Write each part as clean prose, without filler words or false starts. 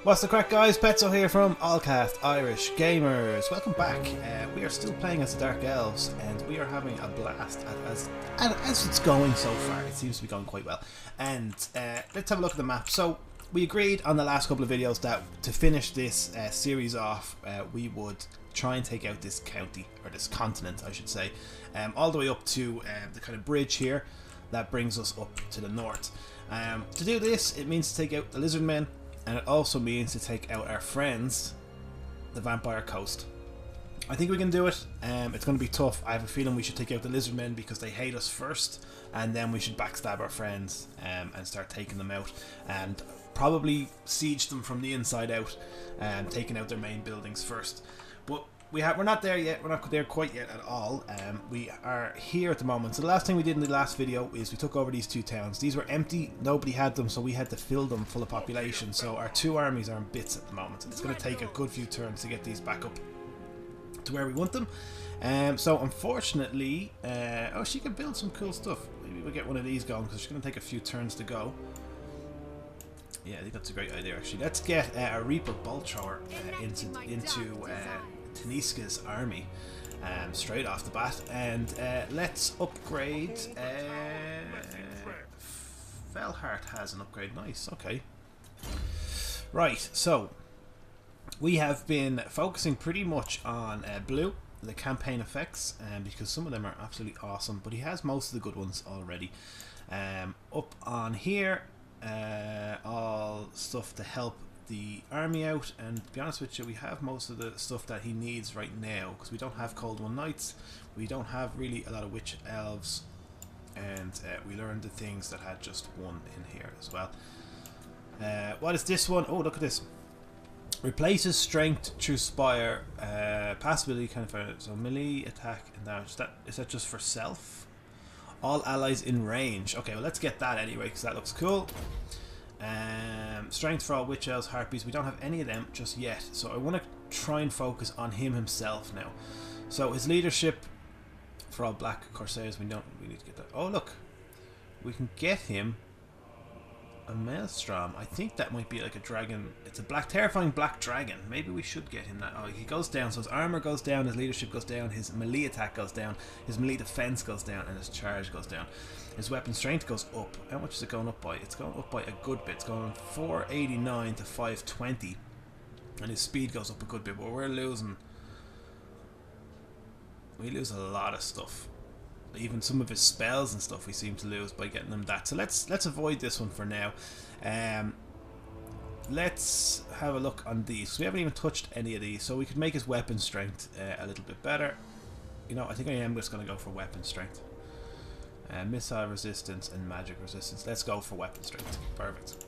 What's the crack, guys? Petso here from Allcast Irish Gamers. Welcome back. We are still playing as the Dark Elves, and we are having a blast as it's going so far. It seems to be going quite well. And let's have a look at the map. So we agreed on the last couple of videos that to finish this series off, we would try and take out this county, or this continent, I should say, all the way up to the kind of bridge here that brings us up to the north. To do this, it means to take out the lizard men. And it also means to take out our friends, the Vampire Coast. I think we can do it. It's going to be tough. I have a feeling we should take out the Lizardmen because they hate us first. And then we should backstab our friends and start taking them out. And probably siege them from the inside out. Taking out their main buildings first. But we're not there yet. We're not there quite yet at all. We are here at the moment. So the last thing we did in the last video is we took over these two towns. These were empty. Nobody had them, so we had to fill them full of population. So our two armies are in bits at the moment. And it's going to take a good few turns to get these back up to where we want them. So unfortunately, oh, she can build some cool stuff. Maybe we'll get one of these going because it's going to take a few turns to go. Yeah, I think that's a great idea actually. Let's get a Reaper Bolt Thrower into Taniska's army straight off the bat, and let's upgrade. Fellheart has an upgrade. Nice. Okay. Right. So we have been focusing pretty much on blue, the campaign effects, because some of them are absolutely awesome. But he has most of the good ones already. Up on here, all stuff to help the army out, and to be honest with you, we have most of the stuff that he needs right now because we don't have Cold One Knights, we don't have really a lot of Witch Elves, and we learned the things that had just one in here as well. What is this one? Oh, look at this. Replaces strength through spire, passability kind of so melee attack and damage. Is that just for self? All allies in range. Okay, well let's get that anyway because that looks cool. Strength for all Witch Elves, Harpies. We don't have any of them just yet, so I want to try and focus on him himself now. So his leadership for all Black Corsairs, we need to get that. Oh look, we can get him a Maelstrom. I think that might be like a dragon. It's a terrifying black dragon. Maybe we should get him that. Oh, he goes down, so his armor goes down, his leadership goes down, his melee attack goes down, his melee defense goes down, and his charge goes down. His weapon strength goes up. How much is it going up by? It's going up by a good bit. It's going 489 to 520, and his speed goes up a good bit. But we're losing. We lose a lot of stuff. Even some of his spells and stuff we seem to lose by getting them that. So let's avoid this one for now. Let's have a look on these. We haven't even touched any of these, so we could make his weapon strength a little bit better. You know, I think I am just going to go for weapon strength. Missile resistance and magic resistance. Let's go for weapon strength. Perfect.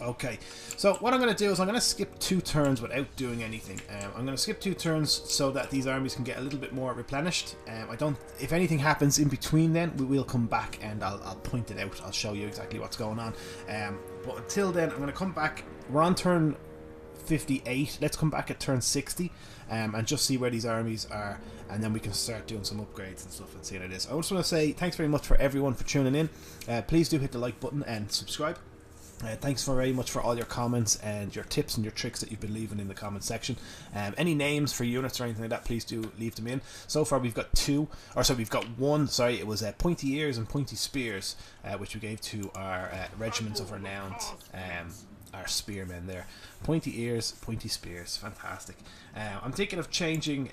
Okay, so what I'm going to do is I'm going to skip 2 turns without doing anything. I'm going to skip 2 turns so that these armies can get a little bit more replenished. If anything happens in between then, we will come back and I'll point it out. I'll show you exactly what's going on. But until then, I'm going to come back. We're on turn 58. Let's come back at turn 60 and just see where these armies are, and then we can start doing some upgrades and stuff and see what it is. I just want to say thanks very much for everyone for tuning in. Please do hit the like button and subscribe. Thanks very much for all your comments and your tips and your tricks that you've been leaving in the comment section. Any names for units or anything like that, please do leave them in. So far we've got we've got one, sorry, it was Pointy Ears and Pointy Spears, which we gave to our Regiments of Renowned, our spearmen there. Pointy Ears, Pointy Spears, fantastic. I'm thinking of changing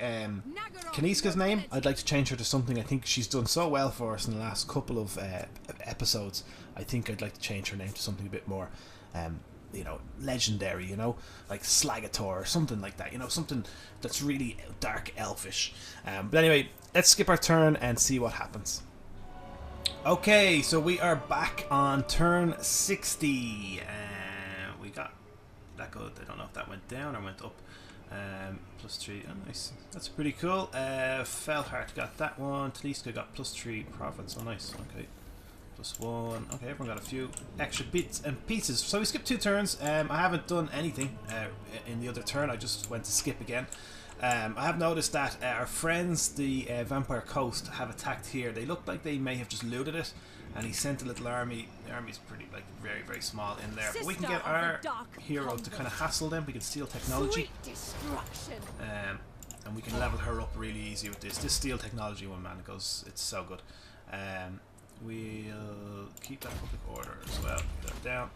Kaniska's name. I'd like to change her to something. I think she's done so well for us in the last couple of episodes. I think I'd like to change her name to something a bit more, you know, legendary, you know, like Slagator or something like that, you know, something that's really dark elfish. But anyway, let's skip our turn and see what happens. Okay, so we are back on turn 60. We got that good. I don't know if that went down or went up. +3. Oh, nice. That's pretty cool. Fellheart got that one. Taliska got +3 province. Oh, nice. Okay. +1. Okay, everyone got a few extra bits and pieces. So we skipped 2 turns. I haven't done anything in the other turn. I just went to skip again. I have noticed that our friends, the Vampire Coast, have attacked here. They look like they may have just looted it, and he sent a little army. The army's pretty, like, very, very small in there. But we can get our hero to kind of hassle them. We can steal technology. And we can level her up really easy with this. This steal technology one, man, it's so good. We'll keep that public order as well. Put that down.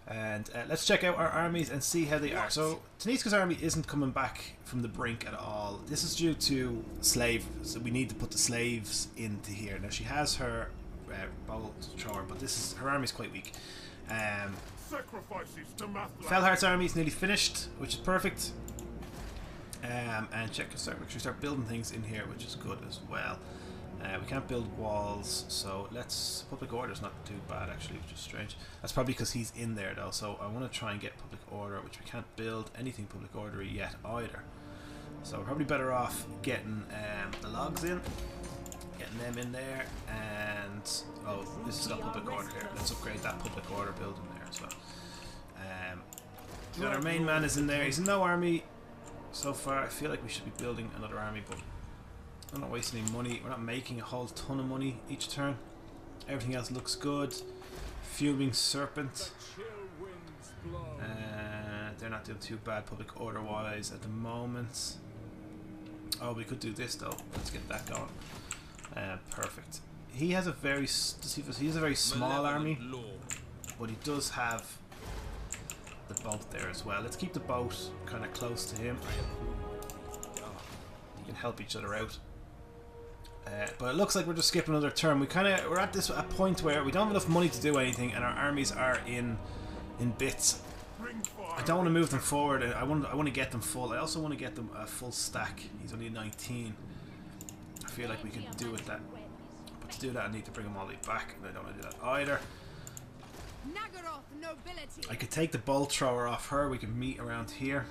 And let's check out our armies and see how they are. So Taniska's army isn't coming back from the brink at all. This is due to slaves. So we need to put the slaves into here. Now she has her bolt thrower, but her army is quite weak. Fellheart's army is nearly finished, which is perfect. And make sure we start building things in here, which is good as well. We can't build walls, so public order's not too bad actually, which is strange. That's probably because he's in there though, so I want to try and get public order, which we can't build anything public order yet either. So we're probably better off getting the logs in, getting them in there, and this has got public order here. Let's upgrade that public order building there as well. Our main man is in there. He's in no army so far. I feel like we should be building another army, but I'm not wasting any money. We're not making a whole ton of money each turn. Everything else looks good. Fuming Serpent. They're not doing too bad public order wise at the moment. Oh, we could do this though. Let's get that going. Perfect. He has a very small army, but he does have the boat there as well. Let's keep the boat kind of close to him. You can help each other out. But it looks like we're just skipping another turn. We're at a point where we don't have enough money to do anything, and our armies are in bits. I don't want to move them forward. I want to get them full. I also want to get them a full stack. He's only 19. I feel like we could do with that. But to do that, I need to bring them all the way back, and I don't want to do that either. I could take the bolt thrower off her. We can meet around here.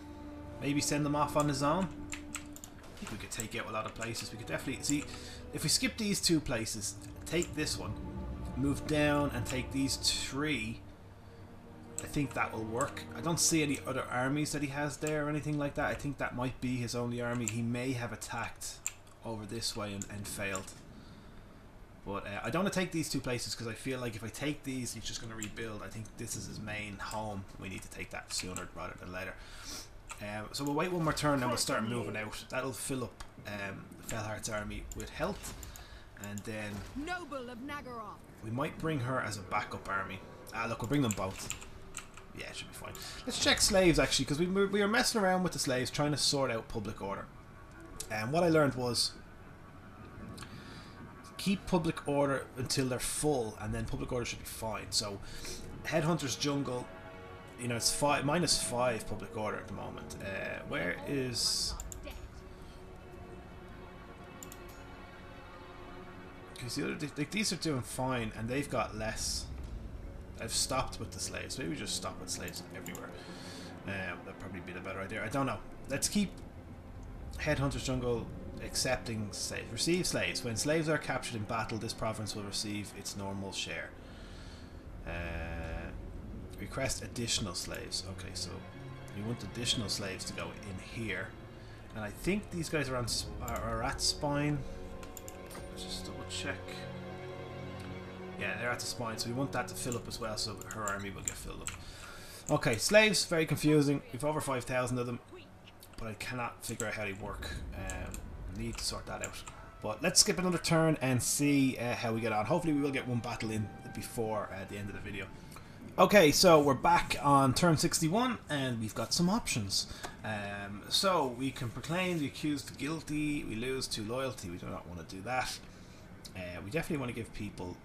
Maybe send them off on his own. I think we could take out a lot of places. We could definitely see if we skip these two places, take this one, move down and take these three. I think that will work. I don't see any other armies that he has there or anything like that. I think that might be his only army. He may have attacked over this way and failed. But I don't want to take these two places because I feel like if I take these, he's just going to rebuild. I think this is his main home. We need to take that sooner rather than later. So we'll wait one more turn and we'll start moving out. That'll fill up Fellheart's army with health. And then we might bring her as a backup army. Look, we'll bring them both. Yeah, it should be fine. Let's check slaves actually, because we were messing around with the slaves trying to sort out public order. And what I learned was keep public order until they're full, and then public order should be fine. So Headhunter's Jungle, you know, it's -5 public order at the moment. Where is... these are doing fine, and they've got less. I've stopped with the slaves. Maybe we just stop with slaves everywhere. That'd probably be the better idea. I don't know. Let's keep Headhunter's Jungle accepting slaves. Receive slaves. When slaves are captured in battle, this province will receive its normal share. Request additional slaves. Okay, so we want additional slaves to go in here. And I think these guys are at Spine. Let's just double check. Yeah, they're at the Spine, so we want that to fill up as well, so her army will get filled up. Okay, slaves, very confusing. We've over 5,000 of them, but I cannot figure out how they work. Need to sort that out. But let's skip another turn and see how we get on. Hopefully we will get one battle in before the end of the video. Okay, so we're back on turn 61, and we've got some options. So we can proclaim the accused guilty. We lose 2 loyalty. We do not want to do that. We definitely want to give people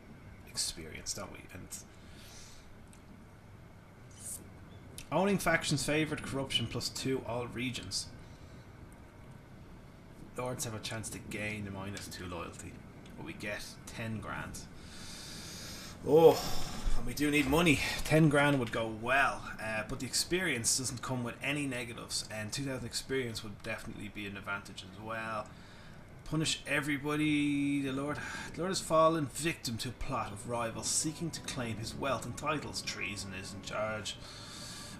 experience, don't we? And owning factions favored, corruption +2 all regions. Lords have a chance to gain a -2 loyalty, but we get 10 grand. Oh, and we do need money. 10 grand would go well, but the experience doesn't come with any negatives, and 2,000 experience would definitely be an advantage as well. Punish everybody. The Lord has fallen victim to a plot of rivals seeking to claim his wealth and titles. Treason is in charge.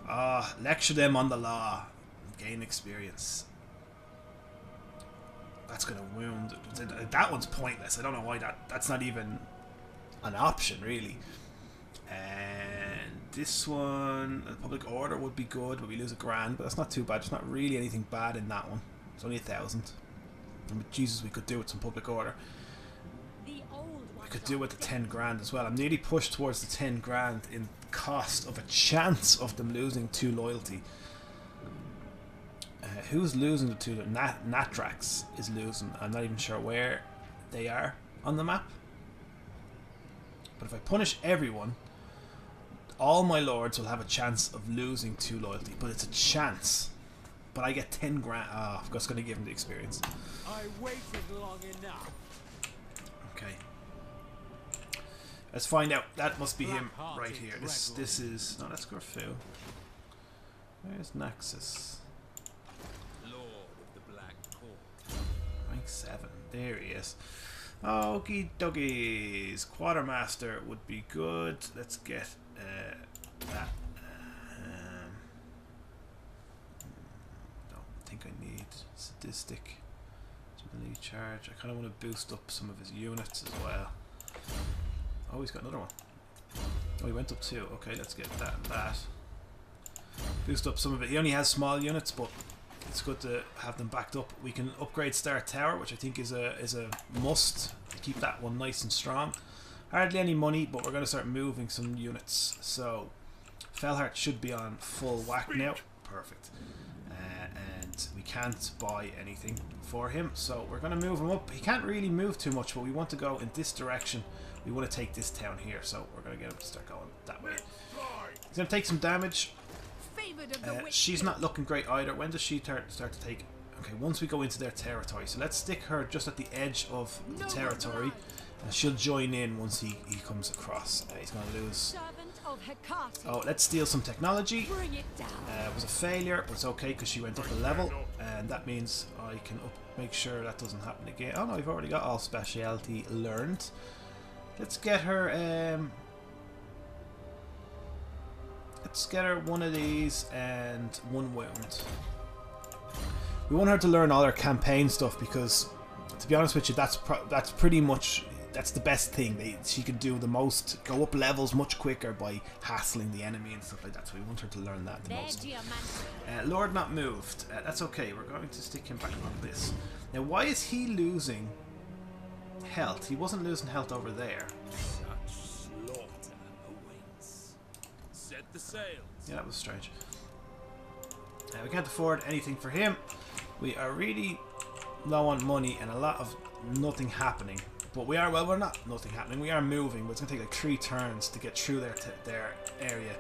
Lecture them on the law. Gain experience. That's going to wound. That one's pointless. I don't know why that's not even an option, really. And this one, the public order would be good, but we lose $1,000, but that's not too bad. There's not really anything bad in that one. It's only 1,000. And Jesus, we could do with some public order. We could do with the 10 grand as well. I'm nearly pushed towards the 10 grand in cost of a chance of them losing 2 loyalty. Who's losing the 2? Natrax is losing. I'm not even sure where they are on the map. But if I punish everyone, all my lords will have a chance of losing 2 loyalty. But it's a chance. But I get 10 grand. Oh, I'm just going to give him the experience. I waited long enough. Okay. Let's find out. That must be him right here. This is... No, that's Gorfu. Where's Naxus? Lord of the Black Court. Rank 7. There he is. Okie dokies. Quartermaster would be good. Let's get that. Don't think I need sadistic. Melee charge. I kind of want to boost up some of his units as well. Oh, he's got another one. Oh, he went up 2. Okay, let's get that and that. Boost up some of it. He only has small units, but it's good to have them backed up. We can upgrade Star Tower, which I think is a must to keep that one nice and strong. Hardly any money, but we're going to start moving some units. So, Fellheart should be on full whack now. Perfect. And we can't buy anything for him, so we're going to move him up. He can't really move too much, but we want to go in this direction. We want to take this town here, so we're going to get him to start going that way. He's going to take some damage. She's not looking great either. When does she start to take... Okay, once we go into their territory. So let's stick her just at the edge of the territory. And she'll join in once he comes across. He's going to lose... Oh, let's steal some technology. It was a failure, but it's okay because she went up a level. And that means I can make sure that doesn't happen again. Oh no, I've already got all speciality learned. Let's get her... Let's get her one of these and 1 wound. We want her to learn all her campaign stuff because, to be honest with you, that's pretty much the best thing. She can do the most, go up levels much quicker by hassling the enemy and stuff like that. So we want her to learn that the most. Lord not moved. That's okay. We're going to stick him back on this. Now, why is he losing health? He wasn't losing health over there. The sails. Yeah, that was strange. We can't afford anything for him. We are really low on money and a lot of nothing happening. But we are, well, we're not nothing happening. We are moving, but it's going to take like 3 turns to get through their area.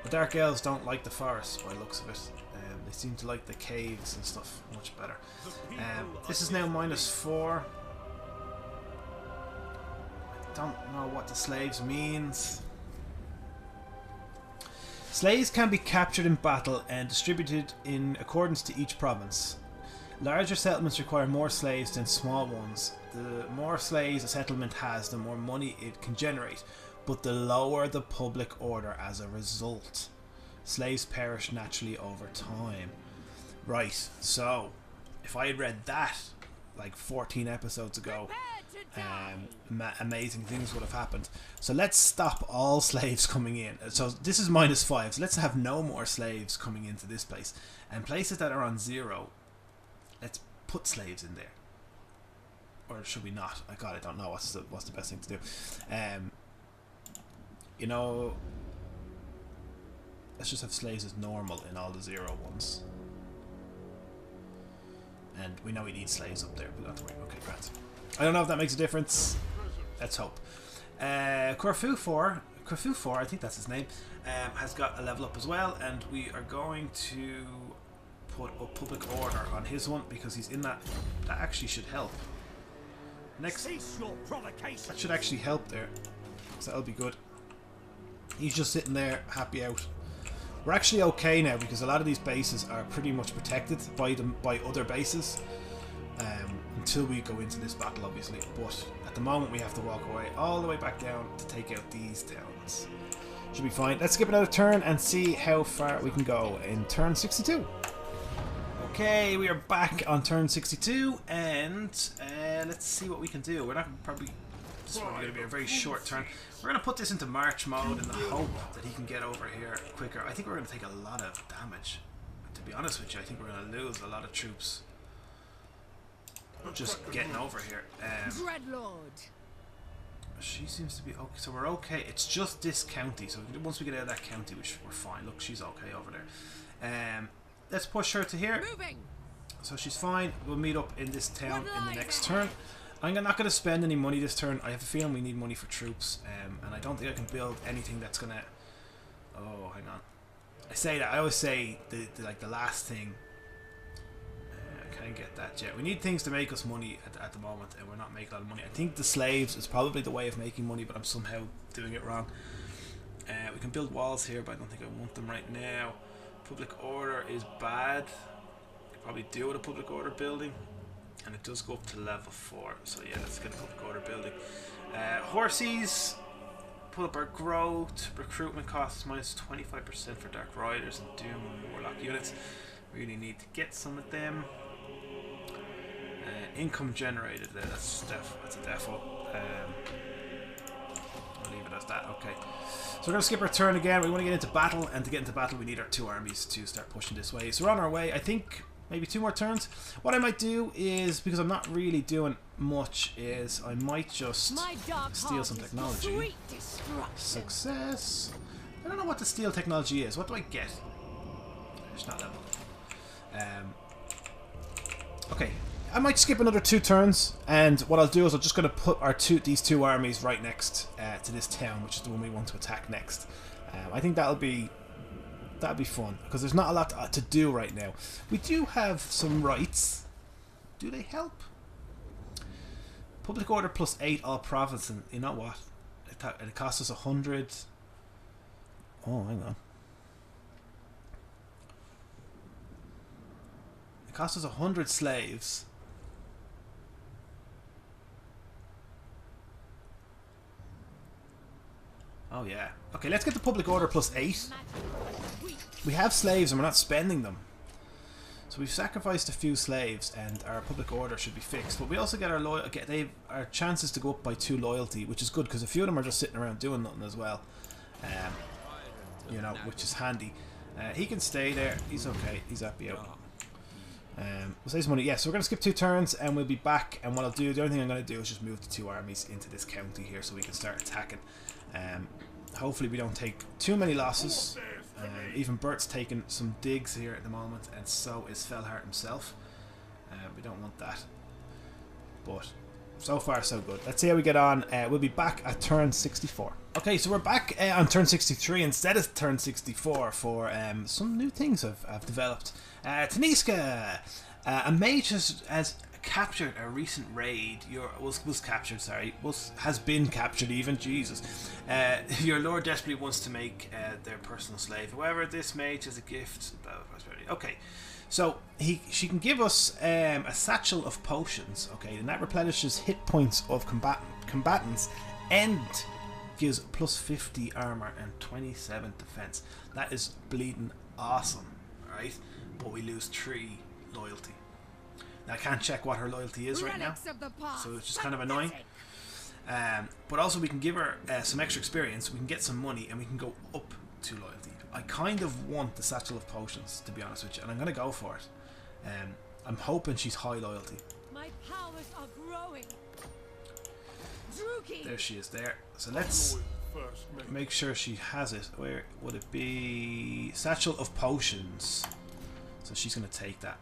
The Dark Elves don't like the forest by the looks of it. They seem to like the caves and stuff much better. This is now -4. I don't know what the slaves means. Slaves can be captured in battle and distributed in accordance to each province. Larger settlements require more slaves than small ones. The more slaves a settlement has, the more money it can generate, but the lower the public order as a result. Slaves perish naturally over time. Right, so if I had read that like 14 episodes ago, amazing things would have happened. So let's stop all slaves coming in. So this is -5, so let's have no more slaves coming into this place. And places that are on 0, let's put slaves in there. Or should we not? I don't know what's the best thing to do. You know, let's just have slaves as normal in all the 0 ones. And we know we need slaves up there, but don't worry. Okay, great. I don't know if that makes a difference. Let's hope. Corfu 4, I think that's his name, has got a level up as well, and we are going to put a public order on his one because he's in that. That actually should help. Next, that should actually help there, so that'll be good. He's just sitting there, happy out. We're actually okay now because a lot of these bases are pretty much protected by other bases. Until we go into this battle, obviously, but at the moment we have to walk away all the way back down to take out these towns. Should be fine. Let's skip another turn and see how far we can go in turn 62. Okay, we are back on turn 62, and let's see what we can do. We're not probably. This is probably going to be a very short turn. We're going to put this into march mode in the hope that he can get over here quicker. I think we're going to take a lot of damage. To be honest with you, I think we're going to lose a lot of troops just getting over here. Dreadlord. She seems to be okay, so we're okay. It's just this county, so once we get out of that county, which we're fine. Look, she's okay over there. Let's push her to here. Moving. So she's fine. We'll meet up in this town in the next turn. I'm not going to spend any money this turn. I have a feeling we need money for troops, and I don't think I can build anything that's going to... Oh, hang on. I say that. I always say the last thing. I can't get that yet. We need things to make us money at the moment, and we're not making a lot of money. I think the slaves is probably the way of making money, but I'm somehow doing it wrong. We can build walls here, but I don't think I want them right now. Public order is bad. I probably do with a public order building, and it does go up to level 4. So yeah, let's get a public order building. Horses. Pull up our growth. Recruitment costs minus 25% for Dark Riders and Doom and Warlock units. Really need to get some of them. Income generated there, that's a defo. I'll leave it as that. Okay, so we're going to skip our turn again. We want to get into battle, and to get into battle we need our 2 armies to start pushing this way. So we're on our way. I think maybe 2 more turns. What I might do is, because I'm not really doing much, is I might just steal some technology. Success. I don't know what the steal technology is. What do I get? It's not level. Okay, I might skip another 2 turns, and what I'll do is I'm just going to put our these two armies right next to this town, which is the one we want to attack next. I think that'll be fun, because there's not a lot to do right now. We do have some rights. Do they help? Public order plus 8 all province, and you know what? It costs us 100. Oh, hang on. It costs us 100 slaves. Oh yeah. Okay, let's get the public order plus 8. We have slaves and we're not spending them. So we've sacrificed a few slaves and our public order should be fixed. But we also get our chances to go up by 2 loyalty, which is good because a few of them are just sitting around doing nothing as well. You know, which is handy. He can stay there. He's okay. He's happy out. We'll save some money. Yeah, so we're going to skip 2 turns and we'll be back. And what I'll do, the only thing I'm going to do is just move the 2 armies into this county here so we can start attacking. Hopefully we don't take too many losses. Even Bert's taking some digs here at the moment, and so is Fellheart himself. We don't want that. But so far so good. Let's see how we get on. We'll be back at turn 64. Okay, so we're back on turn 63 instead of turn 64 for some new things I've developed. Taniska! A mage has captured a recent raid. Has been captured even. Jesus. Your lord desperately wants to make their personal slave. However, this mage has a gift. Okay, so she can give us a satchel of potions. Okay, and that replenishes hit points of combatants and gives plus 50 armor and 27 defense. That is bleeding awesome, right? But we lose 3 loyalty. Now, I can't check what her loyalty is right now, so it's just kind of annoying. But also we can give her some extra experience, we can get some money, and we can go up to loyalty. I kind of want the satchel of potions, to be honest with you, and I'm going to go for it. I'm hoping she's high loyalty. My powers are growing. There she is there. So let's make sure she has it. Where would it be? Satchel of potions. So she's going to take that.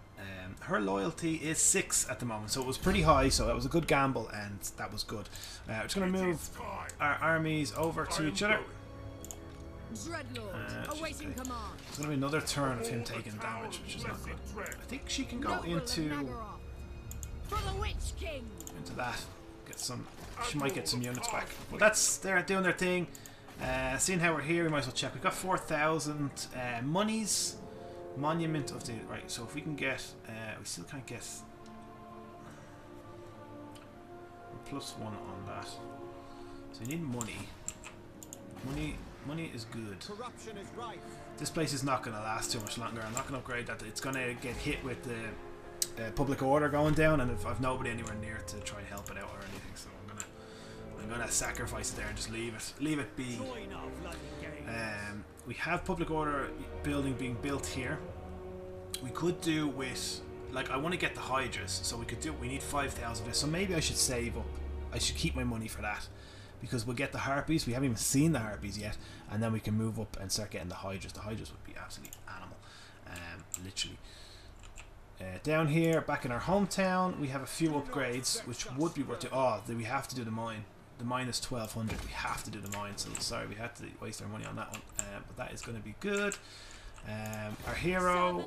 Her loyalty is 6 at the moment, so it was pretty high, so that was a good gamble, and that was good. We're just going to move our armies over to each other. Awaiting command. There's going to be another turn of him taking damage, which is not good. I think she can go into that. Get some. She might get some units back. But they're doing their thing. Seeing how we're here, we might as well check. We've got 4,000 monies. Monument of the... Right, so if we can get... we still can't get... +1 on that. So you need money. Money Money is good. Corruption is rife. This place is not going to last too much longer. I'm not going to upgrade that. It's going to get hit with the public order going down, and I've nobody anywhere near to try and help it out or anything. So I'm gonna sacrifice it there and just leave it be. We have public order building being built here. We could do with, like, I want to get the Hydras, so we need 5,000 of this. So maybe I should save up. I should keep my money for that, because we'll get the Harpies. We haven't even seen the Harpies yet, and then we can move up and start getting the Hydras. The Hydras would be absolutely animal, literally. Down here, back in our hometown, we have a few upgrades, which would be worth it. Oh, we have to do the mine. The mine is 1,200. We have to do the mine, so sorry we had to waste our money on that one. But that is going to be good. Our hero.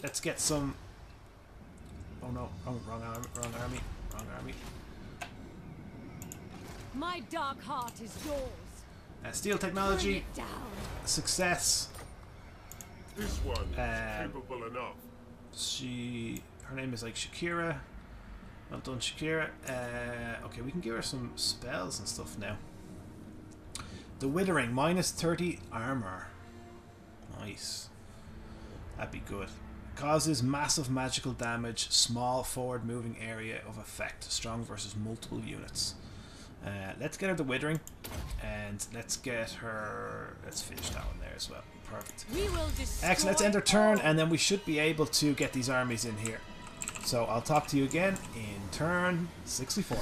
Let's get some. Oh no, wrong army. My dark heart is yours. Steel technology. Success. This one capable enough. Her name is like Shakira. Well done, Shakira. Okay, we can give her some spells and stuff now. The Withering, minus 30 armor. Nice. That'd be good. Causes massive magical damage, small forward moving area of effect, strong versus multiple units. Let's get her the Withering, and let's get her. Let's finish that one there as well. Perfect. Excellent. Let's end our turn, and then we should be able to get these armies in here. So I'll talk to you again in turn 64.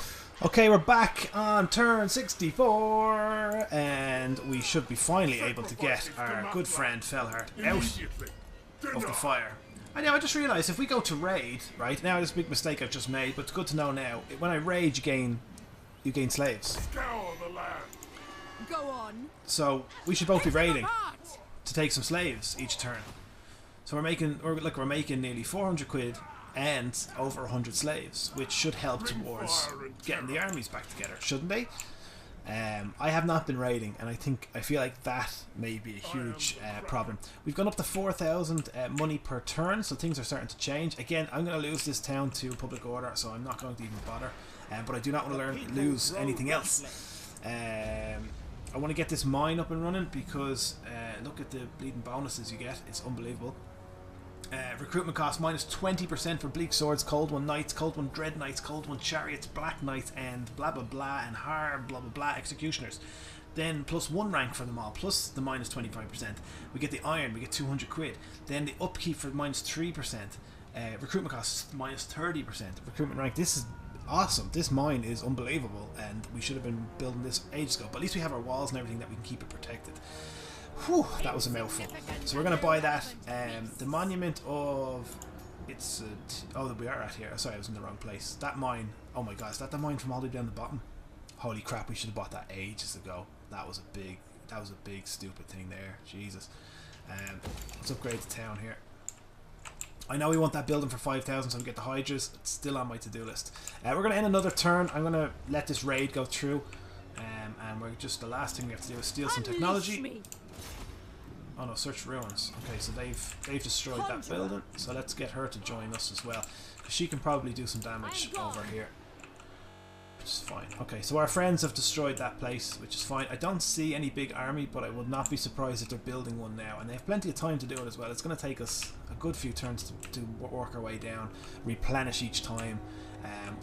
Okay, we're back on turn 64, and we should be finally able to get our good friend Fellheart out of the fire. I know, I just realised if we go to raid, right, now this big mistake I've just made, but it's good to know now. When I raid, you gain slaves. Go on. So we should both be raiding to take some slaves each turn. So we're making nearly 400 quid and over 100 slaves, which should help towards getting the armies back together, shouldn't they? I have not been raiding, and I feel like that may be a huge problem. We've gone up to 4,000 money per turn, so things are starting to change. Again, I'm going to lose this town to public order, so I'm not going to even bother. But I do not want to lose anything else. I want to get this mine up and running, because look at the bleeding bonuses you get. It's unbelievable. Recruitment cost minus 20% for Bleak Swords, Cold One Knights, Cold One Dread Knights, Cold One Chariots, Black Knights, and blah blah blah, and hard blah blah blah Executioners. Then plus 1 rank for them all, plus the minus 25%. We get the Iron, we get 200 quid. Then the upkeep for minus 3%. Recruitment cost minus 30%. Recruitment rank. This is awesome. This mine is unbelievable, and we should have been building this ages ago. But at least we have our walls and everything that we can keep it protected. Whew, that was a mouthful. So we're going to buy that. The monument of... It's... oh, we are at here. Sorry, I was in the wrong place. That mine... Oh my god, is that the mine from all the way down the bottom? Holy crap, we should have bought that ages ago. That was a big stupid thing there. Jesus. Let's upgrade the town here. I know we want that building for 5,000, so we get the Hydras. It's still on my to-do list. We're going to end another turn. I'm going to let this raid go through. And we're just... The last thing we have to do is steal some technology. Oh no, search ruins. Okay, so they've destroyed that building, so let's get her to join us as well, because she can probably do some damage over here, which is fine. Okay, so our friends have destroyed that place, which is fine. I don't see any big army, but I would not be surprised if they're building one now, and they have plenty of time to do it as well. It's going to take us a good few turns to work our way down, replenish each time.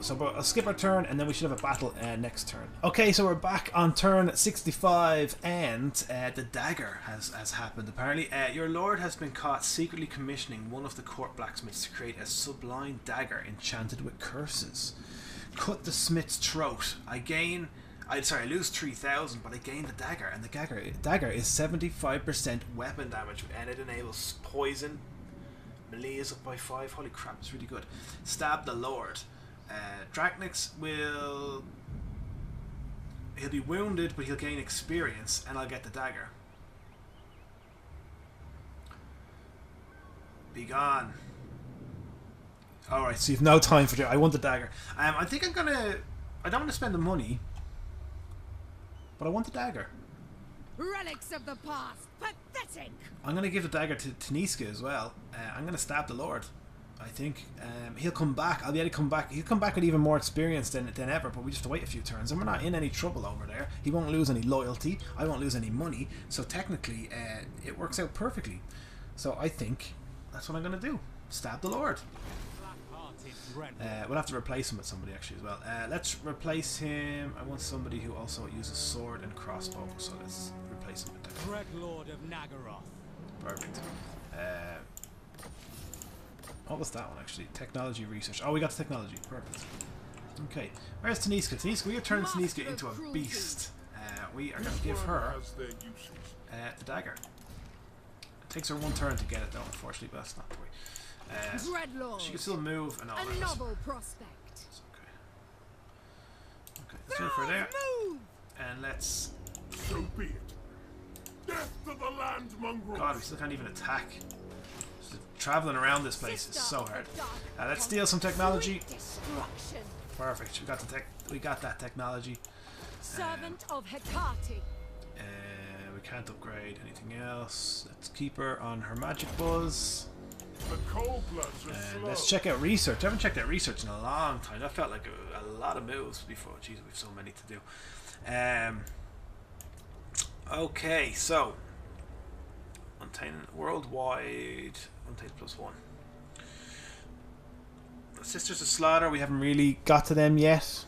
So I'll skip our turn, and then we should have a battle next turn. Okay, so we're back on turn 65, and the dagger has happened apparently. Your lord has been caught secretly commissioning one of the court blacksmiths to create a sublime dagger enchanted with curses. Cut the smith's throat. I lose 3,000, but I gain the dagger, and the dagger is 75% weapon damage, and it enables poison. Melee is up by 5. Holy crap, it's really good. Stab the lord. Drachnix he'll be wounded, but he'll gain experience, and I'll get the dagger. Be gone. Alright, so you've no time for it. I want the dagger. I think I don't want to spend the money, but I want the dagger. Relics of the past. Pathetic. I'm going to give the dagger to Taniska as well. I'm going to stab the lord. I think he'll come back. I'll be able to come back. He'll come back with even more experience than ever, but we just have to wait a few turns and we're not in any trouble over there. He won't lose any loyalty. I won't lose any money. So technically it works out perfectly. So I think that's what I'm going to do. Stab the Lord. We'll have to replace him with somebody actually as well. Let's replace him. I want somebody who also uses sword and crossbow. So let's replace him with that. Dread Lord of Nagaroth. Perfect. What was that one actually? Technology research. Oh, we got the technology. Perfect. Okay. Where's Taniska? Taniska, we are turning Taniska into a beast. We are going to give her the dagger. It takes her 1 turn to get it though, unfortunately, but that's not the way. She can still move and all that. A novel prospect. It's okay. Okay, let's do it for there. And let's... So be it. Death to the land mongrel. God, we still can't even attack. Just traveling around this place is so hard. Let's steal some technology. Perfect. We got that technology. Servant of Hecate. We can't upgrade anything else. Let's keep her on her magic buzz. The cold bloods are slow. Let's check out research. I haven't checked out research in a long time. That felt like a lot of moves before. Jeez, we've so many to do. Okay, so Untainted worldwide. Untainted +1. Sisters of Slaughter. We haven't really got to them yet.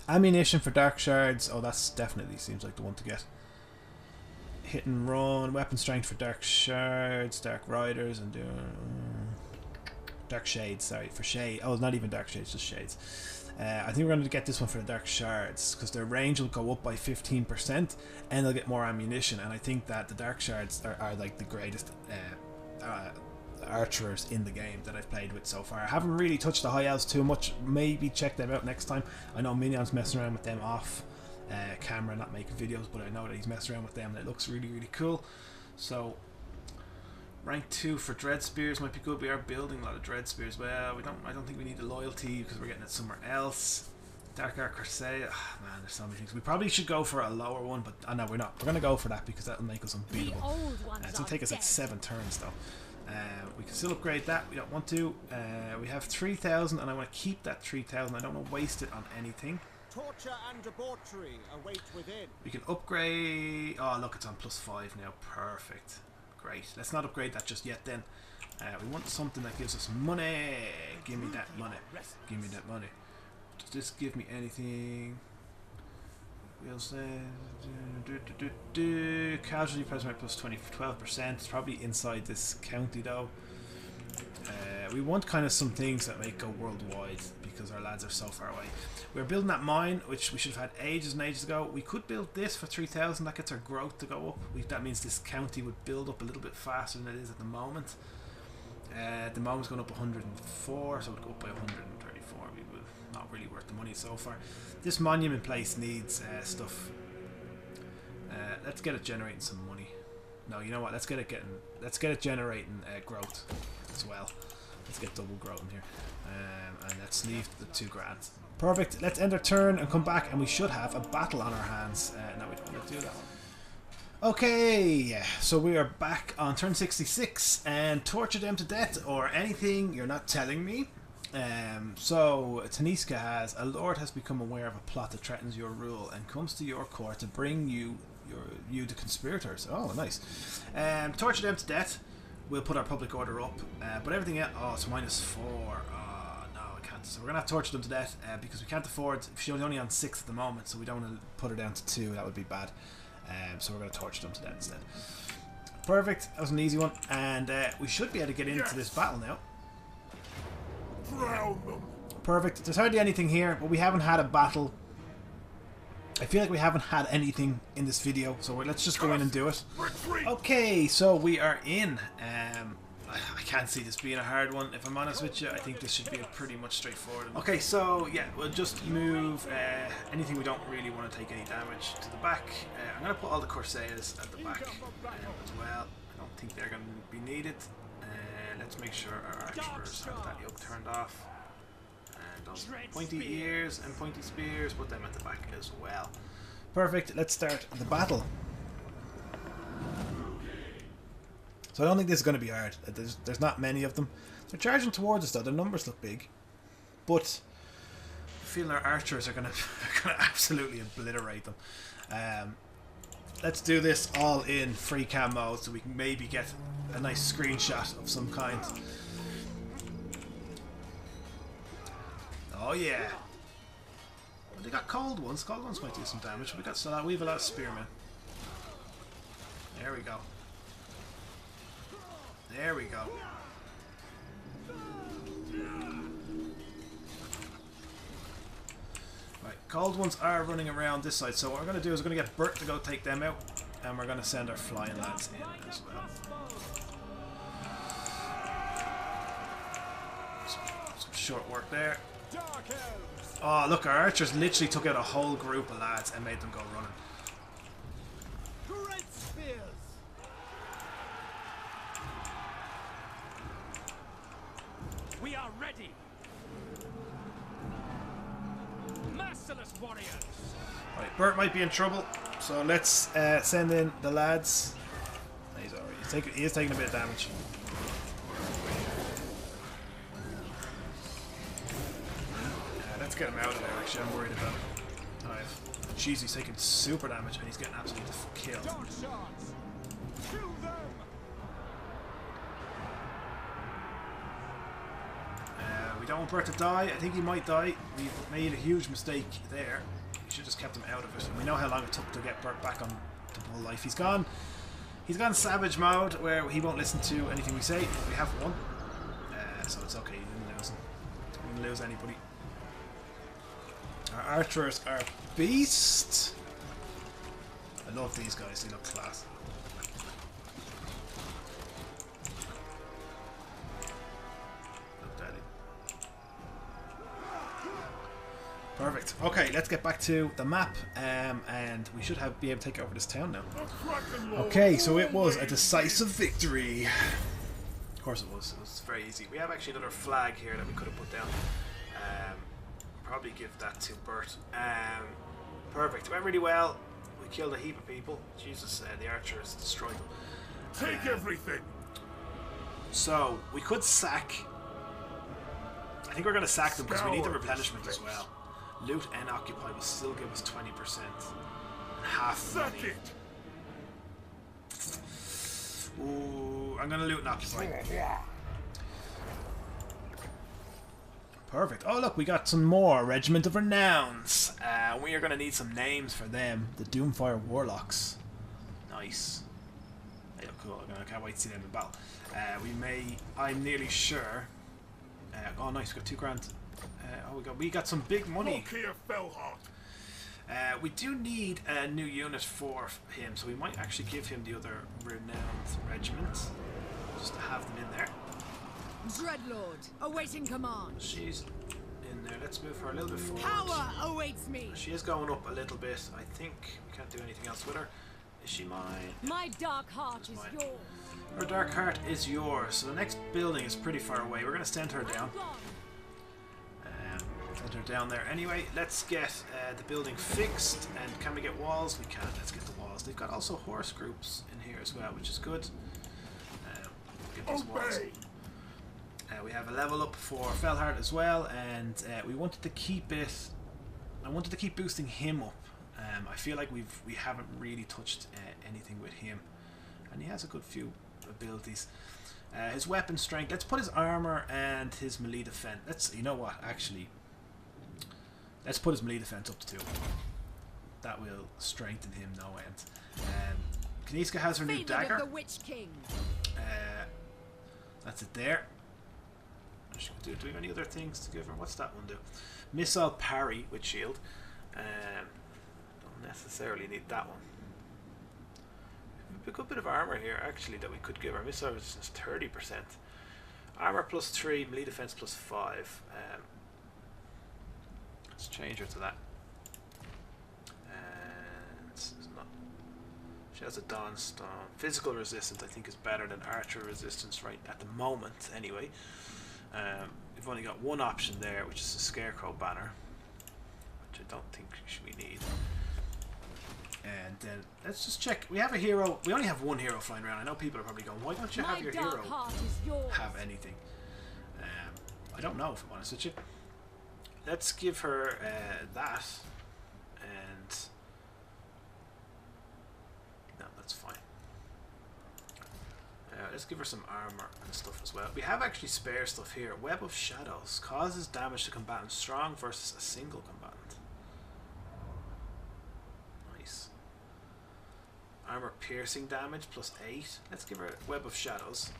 Ammunition for Dark Shards. Oh, that's definitely seems like the one to get. Hit and run. Weapon strength for Dark Shards, Dark Riders, and Dark Shades. Sorry, for Shade. Oh, not even Dark Shades, just Shades. I think we're going to get this one for the Dark Shards because their range will go up by 15% and they'll get more ammunition. And I think that the Dark Shards are like the greatest archers in the game that I've played with so far. I haven't really touched the high elves too much. Maybe check them out next time. I know Minyon's messing around with them off camera, not making videos, but I know that he's messing around with them and it looks really, really cool. So rank 2 for Dread Spears might be good. We are building a lot of Dread Spears. Well, I don't think we need the loyalty because we're getting it somewhere else. Dark Arc Crusade. Oh, man, there's so many things. We probably should go for a lower one, but no, we're not. We're going to go for that because that'll make us unbeatable. It's going to take us like 7 turns though. We can still upgrade that. We don't want to. We have 3,000 and I want to keep that 3,000. I don't want to waste it on anything. Torture and debauchery await within. We can upgrade. Oh, look, it's on +5 now. Perfect. Great. Let's not upgrade that just yet then. We want something that gives us money. Give me that money. Give me that money. Does this give me anything? We'll say casualty present rate +12%. It's probably inside this county though. We want kind of some things that make go worldwide because our lads are so far away. We're building that mine, which we should have had ages and ages ago. We could build this for 3,000. That gets our growth to go up. That means this county would build up a little bit faster than it is at the moment. The moment's going up 104, so it would go up by 134. Not really worth the money so far. This monument place needs stuff. Let's get it generating some money. No, you know what? Let's get it generating growth as well. Let's get double growth in here, and let's leave the 2 grand. Perfect. Let's end our turn and come back, and we should have a battle on our hands. No, we don't want to do that. Okay, so we are back on turn 66, and torture them to death or anything you're not telling me. So Taniska has a lord has become aware of a plot that threatens your rule and comes to your court to bring you the conspirators. Oh, nice. Torture them to death. We'll put our public order up, but everything else. Oh, it's -4. Oh no, I can't. So we're gonna have to torture them to death because we can't afford. She's only on 6 at the moment, so we don't want to put her down to 2. That would be bad. So we're gonna torture them to death instead. Perfect. That was an easy one, and we should be able to get into this battle now. Drown them. Perfect. There's hardly anything here, but we haven't had a battle. I feel like we haven't had anything in this video, so let's just go in and do it. Okay, so we are in. I can't see this being a hard one, if I'm honest with you. I think this should be a pretty much straightforward. Okay, so yeah, we'll just move anything we don't really want to take any damage to the back. I'm going to put all the Corsairs at the back as well. I don't think they're going to be needed. Let's make sure our archers have that yoke turned off. And those pointy ears and pointy spears, put them at the back as well. Perfect, let's start the battle. So I don't think this is going to be hard. There's not many of them. They're charging towards us though. Their numbers look big, but I feel our archers are going to absolutely obliterate them. Let's do this all in free cam mode so we can maybe get a nice screenshot of some kind. Oh yeah. Well, they got cold ones. Cold ones might do some damage. We have a lot of spearmen. There we go. There we go. Right, cold ones are running around this side, so what we're going to do is we're going to get Bert to go take them out, and we're going to send our flying lads in as well. Some short work there. Oh, look, our archers literally took out a whole group of lads and made them go running. Great spears. We are ready. Merciless warriors. Right, Bert might be in trouble, so let's send in the lads. He's already he is taking a bit of damage. Let's get him out of there. Actually, I'm worried about it. Alright, jeez, he's taking super damage and he's getting absolutely killed. Dark Shards. Kill them. We don't want Bert to die. I think he might die. We've made a huge mistake there. We should have just kept him out of it. And we know how long it took to get Bert back on to full life. He's gone savage mode where he won't listen to anything we say. We have won. So it's okay. He didn't lose him. We didn't lose anybody. Our archers are beast. I love these guys. They look class. Perfect. Okay, let's get back to the map, and we should be able to take over this town now. Okay, so it was a decisive victory. Of course it was. It was very easy. We have actually another flag here that we could have put down. Probably give that to Bert. Perfect. Went really well. We killed a heap of people. Jesus, the archers destroyed them. Take everything. So we could sack. I think we're going to sack them because we need the replenishment as well. Loot and occupy will still give us 20%. And half money. Ooh, I'm going to loot and occupy. Perfect. Oh look, we got some more Regiment of Renowns. We are going to need some names for them. The Doomfire Warlocks. Nice. They look cool. I can't wait to see them in battle. I'm nearly sure. Oh nice, we got 2 grand. We got some big money. Lokhir Fellheart. We do need a new unit for him, so we might actually give him the other Renowned Regiment, just to have them in there. Dreadlord, awaiting command. She's in there. Let's move her a little bit forward. Power awaits me. She is going up a little bit. I think we can't do anything else with her. Is she mine? My dark heart is mine. yours. Her dark heart is yours. So the next building is pretty far away. We're going to send her down. Send her down there. Anyway, let's get the building fixed. And can we get walls? We can. Let's get the walls. They've got also horse groups in here as well, which is good. Get these walls. We have a level up for Fellheart as well, and we wanted to keep it. I wanted to keep boosting him up. I feel like we haven't really touched anything with him, and he has a good few abilities. His weapon strength. Let's put his armor and his melee defense. You know what? Actually, let's put his melee defense up to 2. That will strengthen him no end. Kaniska has her new dagger. Of the Witch King. That's it there. Do we have any other things to give her? What's that one do? Missile parry with shield. Don't necessarily need that one. A good bit of armor here actually that we could give her. Missile resistance 30%. Armor plus 3, melee defense plus 5. Let's change her to that. And it's not. She has a Dawn Stone. Physical resistance I think is better than archer resistance right at the moment anyway. We've only got one option there, which is the Scarecrow banner, which I don't think we need. And then let's just check. We have a hero. We only have one hero flying around. I know people are probably going, why don't you have My your dark hero heart is yours. have anything? I don't know, if I'm honest with you. Let's give her that. And no, that's fine. Let's give her some armor and stuff as well. We have actually spare stuff here. Web of Shadows causes damage to combatant strong versus a single combatant. Nice. Armor piercing damage plus 8. Let's give her Web of Shadows.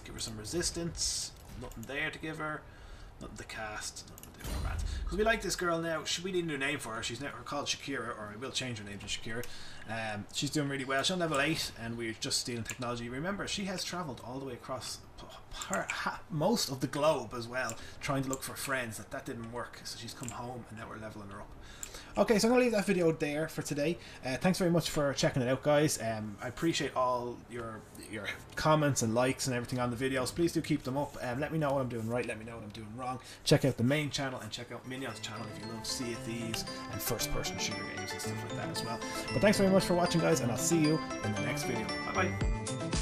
Give her some resistance. Nothing there to give her. Nothing to cast. Nothing to do for that. Because we like this girl now. We need a new name for her. She's now called Shakira, or I will change her name to Shakira. She's doing really well. She's on level 8, and we're just stealing technology. Remember, she has travelled all the way across most of the globe as well, trying to look for friends. That didn't work, so she's come home, and now we're leveling her up. Okay, so I'm going to leave that video there for today. Thanks very much for checking it out, guys. I appreciate all your comments and likes and everything on the videos. Please do keep them up. Let me know what I'm doing right. Let me know what I'm doing wrong. Check out the main channel and check out Minyon's channel if you love Sea of Thieves and first-person shooter games and stuff like that as well. But thanks very much for watching, guys, and I'll see you in the next video. Bye-bye.